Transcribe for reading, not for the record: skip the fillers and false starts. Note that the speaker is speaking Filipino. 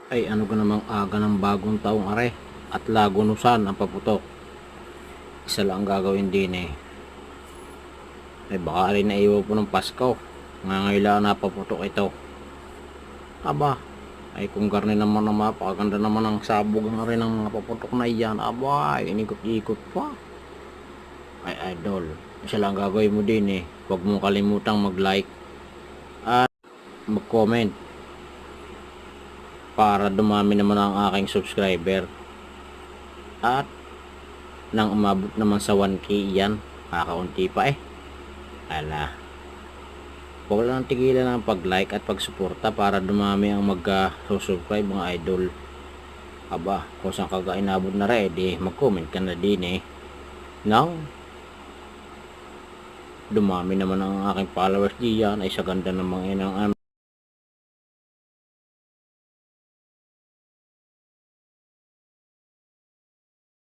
Ay ano ka namang aga ng bagong taong are at lagunusan ang paputok. Isa lang ang gagawin din eh. Ay baka rin naiwan po ng Pasko. Ngangailangan na paputok ito. Aba, ay kung garni naman na mapakaganda naman ang sabog na rin ng mga paputok na iyan. Aba, ay inikot-ikot pa. Ay idol, isa lang ang gagawin mo din eh. Huwag mong kalimutang mag-like at mag-comment para dumami naman ang aking subscriber. At nang umabot naman sa 1k yan, kakaunti pa eh. Ala, huwag lang tigilan ang pag-like at pagsuporta para dumami ang mag-subscribe mga idol. Aba, kung saan ka inabot na rin, di mag-comment ka na din eh. Nang dumami naman ang aking followers diyan ay sa ganda ng mga inang